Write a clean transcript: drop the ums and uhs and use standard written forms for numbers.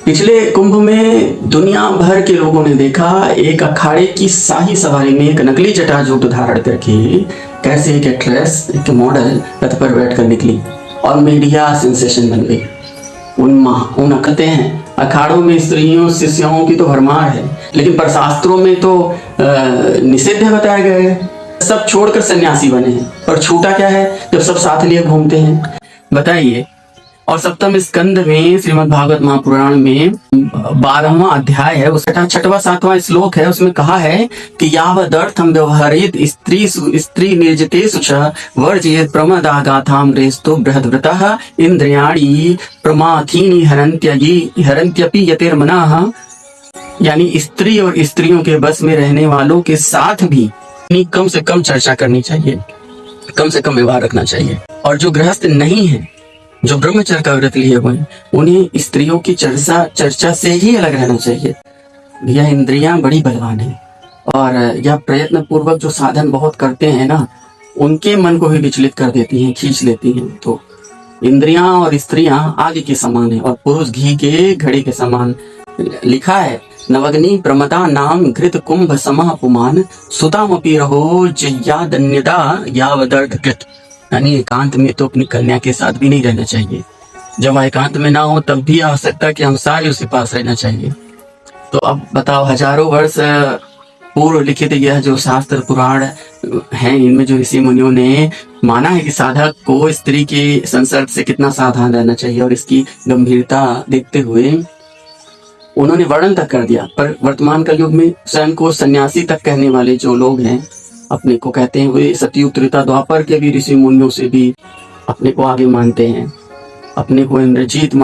पिछले कुंभ में दुनिया भर के लोगों ने देखा एक अखाड़े की शाही सवारी में एक नकली जटाजूट धारण करके कैसे एक एक्ट्रेस, एक मॉडल रथ पर बैठकर निकली और मीडिया सेंसेशन बन गई। उन कहते हैं अखाड़ों में स्त्रियों शिष्याओं की तो भरमार है, लेकिन पर शास्त्रों में तो निषिद्ध बताया गया है। सब छोड़कर सन्यासी बने हैं, पर छूटा क्या है जब सब साथ लिए घूमते हैं, बताइए। और सप्तम स्कंद में श्रीमद् भागवत महापुराण में 12वां अध्याय है, उसका 6वां 7वां श्लोक है। उसमें कहा है कि यावदर्थम व्यवहारेत स्त्री निर्जितेषु च वर्जयेत प्रमदागाथाम रेस्तो बृहद्व्रतः इंद्रियाणि प्रमाथीनि हरन्त्यपि यतिर्मनः। यानी स्त्री और स्त्रियों के बस में रहने वालों के साथ भी कम से कम चर्चा करनी चाहिए, कम से कम व्यवहार रखना चाहिए। और जो गृहस्थ नहीं है, जो ब्रह्मचर्य का व्रत लिए हुए हैं, उन्हें स्त्रियों की चर्चा से ही अलग रहना चाहिए। यह इंद्रियां बड़ी बलवान है और यह प्रयत्न पूर्वक जो साधन बहुत करते हैं ना, उनके मन को भी विचलित कर देती हैं, खींच लेती हैं। तो इंद्रियां और स्त्रियां आग के समान है और पुरुष घी के घड़े के समान। लिखा है नवग्नि प्रमदा नाम घृत कुंभ समः पुमान सुतामपि रहो जयादन्यदा यावदर्थ कृत। यानी एकांत में तो अपनी कन्या के साथ भी नहीं रहना चाहिए। जब एकांत में ना हो तब भी आवश्यकता के अनुसार उसके पास रहना चाहिए। तो अब बताओ, हजारों वर्ष पूर्व लिखित यह जो शास्त्र पुराण हैं, इनमें जो ऋषि मुनियों ने माना है कि साधक को स्त्री के संसर्ग से कितना सावधान रहना चाहिए, और इसकी गंभीरता देखते हुए उन्होंने वर्णन तक कर दिया। पर वर्तमान का युग में स्वयं को सन्यासी तक कहने वाले जो लोग हैं, अपने को कहते हैं वे सतयुग त्रेता द्वापर के भी ऋषि मुनियों से भी अपने को आगे मानते हैं, अपने को इंद्रजीत